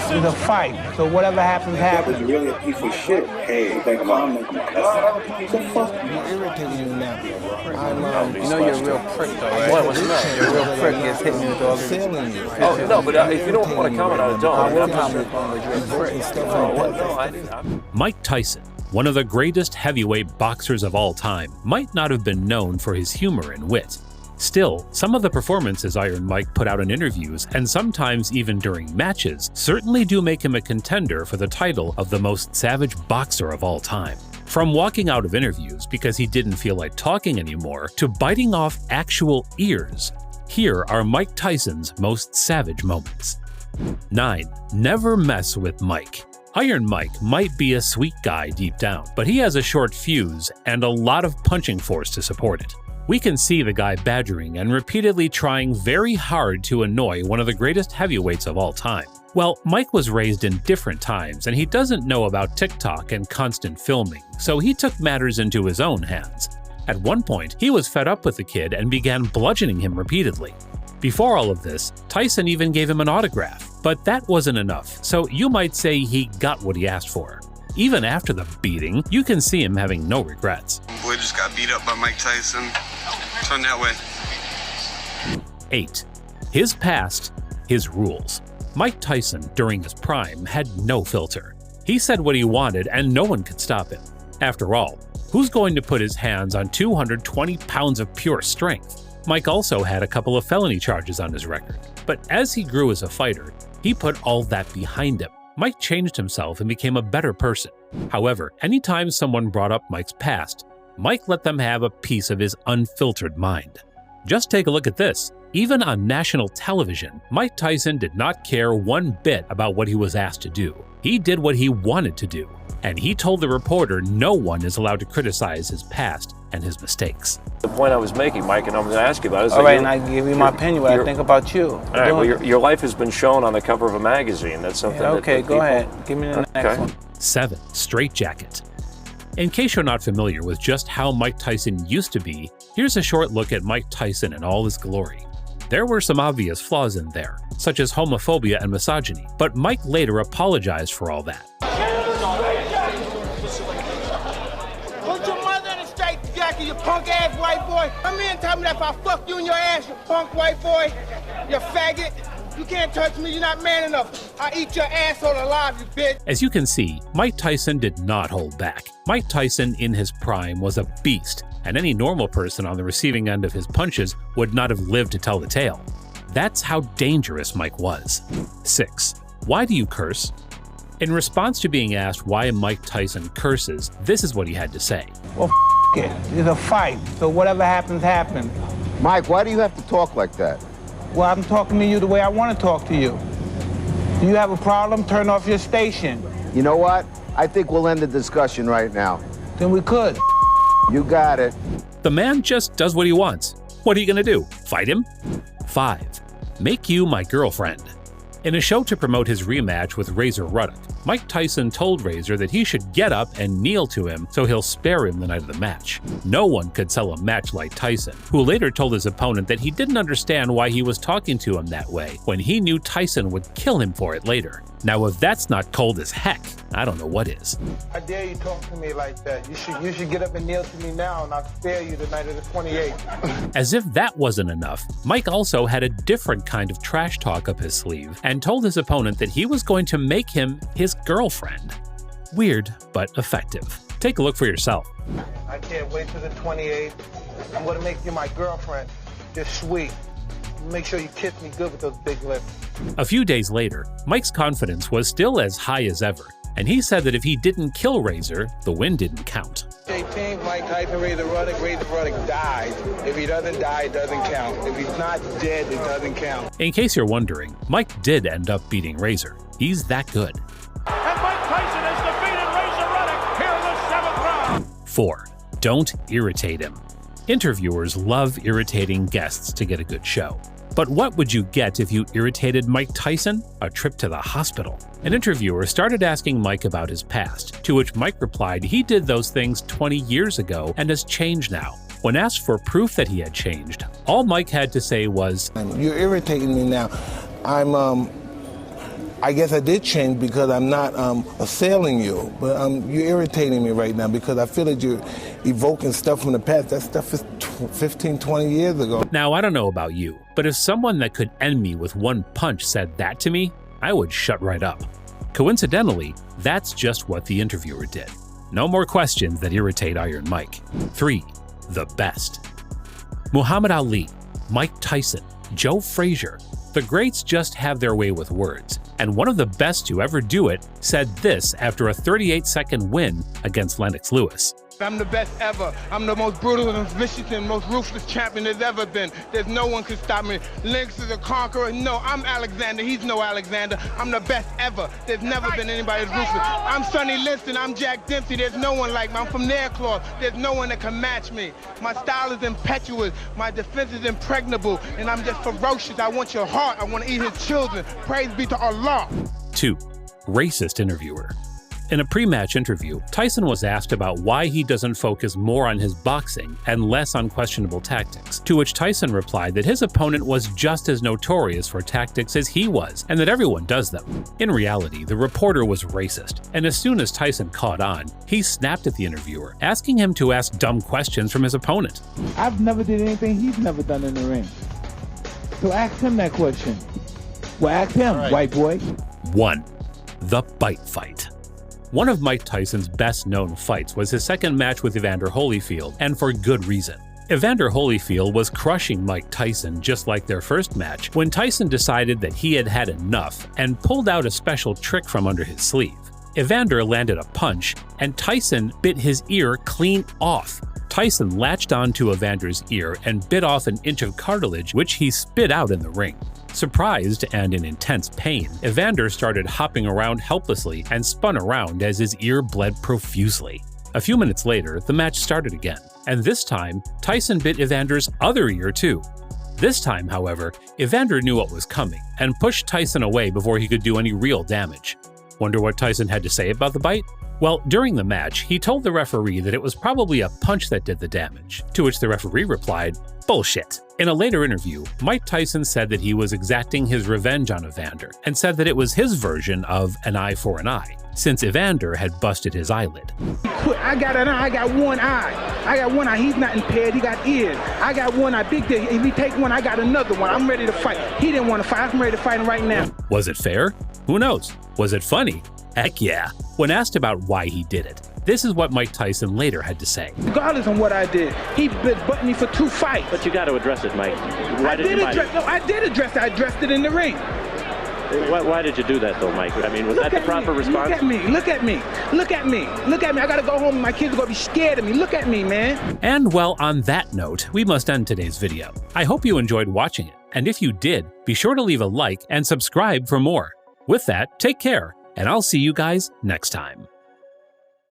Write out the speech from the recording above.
It's a fight, so whatever happens, happens. You're really a piece of shit. Hey, thank God. You're irritating me now. You know you're a real prick, though, right? What's the matter? You're a real prick. It's hitting you with all this. Oh, no, but if you don't want to comment on it, don't. I will comment on it. You're a prick. Mike Tyson, one of the greatest heavyweight boxers of all time, might not have been known for his humor and wit. Still, some of the performances Iron Mike put out in interviews, and sometimes even during matches, certainly do make him a contender for the title of the most savage boxer of all time. From walking out of interviews because he didn't feel like talking anymore, to biting off actual ears, here are Mike Tyson's most savage moments. 9. Never mess with Mike. Iron Mike might be a sweet guy deep down, but he has a short fuse and a lot of punching force to support it. We can see the guy badgering and repeatedly trying very hard to annoy one of the greatest heavyweights of all time. Well, Mike was raised in different times and he doesn't know about TikTok and constant filming, so he took matters into his own hands. At one point, he was fed up with the kid and began bludgeoning him repeatedly. Before all of this, Tyson even gave him an autograph, but that wasn't enough, so you might say he got what he asked for. Even after the beating, you can see him having no regrets. Boy just got beat up by Mike Tyson. Turn that way. 8. His past, his rules. Mike Tyson, during his prime, had no filter. He said what he wanted and no one could stop him. After all, who's going to put his hands on 220 pounds of pure strength? Mike also had a couple of felony charges on his record. But as he grew as a fighter, he put all that behind him. Mike changed himself and became a better person. However, anytime someone brought up Mike's past, Mike let them have a piece of his unfiltered mind. Just take a look at this. Even on national television, Mike Tyson did not care one bit about what he was asked to do. He did what he wanted to do, and he told the reporter no one is allowed to criticize his past and his mistakes. The point I was making, Mike, and I'm going to ask you about it, is All right, and I give you my opinion, what I think about you. All right, well, your life has been shown on the cover of a magazine. That's something okay, that go ahead. Give me the next one. 7. Straitjacket. In case you're not familiar with just how Mike Tyson used to be, here's a short look at Mike Tyson in all his glory. There were some obvious flaws in there, such as homophobia and misogyny, but Mike later apologized for all that. Put your mother in a straitjacket, you punk-ass white boy. Come in and tell me that if I fuck you in your ass, you punk white boy, you faggot. You can't touch me, you're not man enough. I eat your asshole alive, you bitch. As you can see, Mike Tyson did not hold back. Mike Tyson in his prime was a beast, and any normal person on the receiving end of his punches would not have lived to tell the tale. That's how dangerous Mike was. 6. Why do you curse? In response to being asked why Mike Tyson curses, this is what he had to say. Well, it. It's a fight, so whatever happens, happens. Mike, why do you have to talk like that? Well, I'm talking to you the way I want to talk to you. Do you have a problem? Turn off your station. You know what? I think we'll end the discussion right now. Then we could. You got it. The man just does what he wants. What are you gonna do? Fight him? 5. Make you my girlfriend. In a show to promote his rematch with Razor Ruddock, Mike Tyson told Razor that he should get up and kneel to him so he'll spare him the night of the match. No one could sell a match like Tyson, who later told his opponent that he didn't understand why he was talking to him that way when he knew Tyson would kill him for it later. Now, if that's not cold as heck, I don't know what is. How dare you talk to me like that? You should get up and kneel to me now, and I'll spare you the night of the 28th. As if that wasn't enough, Mike also had a different kind of trash talk up his sleeve and told his opponent that he was going to make him his girlfriend. Weird, but effective. Take a look for yourself. I can't wait till the 28th. I'm going to make you my girlfriend. You're sweet. Make sure you kiss me good with those big lips. A few days later, Mike's confidence was still as high as ever, and he said that if he didn't kill Razor, the win didn't count. 18th, Mike Tyson, Razor Ruddock dies. If he doesn't die, it doesn't count. If he's not dead, it doesn't count. In case you're wondering, Mike did end up beating Razor. He's that good. And Mike Tyson has defeated Razor Ruddock here in the 7th round. 4. Don't irritate him. Interviewers love irritating guests to get a good show. But what would you get if you irritated Mike Tyson? A trip to the hospital. An interviewer started asking Mike about his past, to which Mike replied he did those things 20 years ago and has changed now. When asked for proof that he had changed, all Mike had to say was, You're irritating me now. I guess I did change because I'm not assailing you, but you're irritating me right now because I feel that you're evoking stuff from the past. That stuff is 15, 20 years ago. Now, I don't know about you, but if someone that could end me with one punch said that to me, I would shut right up. Coincidentally, that's just what the interviewer did. No more questions that irritate Iron Mike. 3. The best. Muhammad Ali, Mike Tyson, Joe Frazier. The greats just have their way with words, and one of the best to ever do it said this after a 38-second win against Lennox Lewis. I'm the best ever. I'm the most brutal and vicious and most ruthless champion there's ever been. There's no one can stop me. Lennox is a conqueror. No, I'm Alexander. He's no Alexander. I'm the best ever. There's never been anybody as ruthless. I'm Sonny Liston. I'm Jack Dempsey. There's no one like me. I'm from Nairclaw. There's no one that can match me. My style is impetuous. My defense is impregnable. And I'm just ferocious. I want your heart. I want to eat his children. Praise be to Allah. 2. Racist interviewer. In a pre-match interview, Tyson was asked about why he doesn't focus more on his boxing and less on questionable tactics, to which Tyson replied that his opponent was just as notorious for tactics as he was, and that everyone does them. In reality, the reporter was racist, and as soon as Tyson caught on, he snapped at the interviewer, asking him to ask dumb questions from his opponent. I've never did anything he's never done in the ring. So ask him that question. Well, ask him, right. White boy. 1. The bite fight. One of Mike Tyson's best-known fights was his second match with Evander Holyfield, and for good reason. Evander Holyfield was crushing Mike Tyson just like their first match when Tyson decided that he had had enough and pulled out a special trick from under his sleeve. Evander landed a punch, and Tyson bit his ear clean off. Tyson latched onto Evander's ear and bit off an inch of cartilage, which he spit out in the ring. Surprised and in intense pain, Evander started hopping around helplessly and spun around as his ear bled profusely. A few minutes later, the match started again, and this time, Tyson bit Evander's other ear too. This time, however, Evander knew what was coming and pushed Tyson away before he could do any real damage. Wonder what Tyson had to say about the bite? Well, during the match, he told the referee that it was probably a punch that did the damage, to which the referee replied, "Bullshit." In a later interview, Mike Tyson said that he was exacting his revenge on Evander, and said that it was his version of an eye for an eye, since Evander had busted his eyelid. I got an eye, I got one eye. I got one eye, he's not impaired, he got ears. I got one eye, big dick. If he take one, I got another one. I'm ready to fight. He didn't want to fight, I'm ready to fight him right now. Was it fair? Who knows? Was it funny? Heck yeah. When asked about why he did it, this is what Mike Tyson later had to say. Regardless of what I did, he butted me for 2 fights. But you got to address it, Mike. I did address it. I addressed it in the ring. Why did you do that, though, Mike? I mean, was that the proper response? Look at me. Look at me. Look at me. Look at me. I got to go home and my kids are going to be scared of me. Look at me, man. And well, on that note, we must end today's video. I hope you enjoyed watching it. And if you did, be sure to leave a like and subscribe for more. With that, take care, and I'll see you guys next time.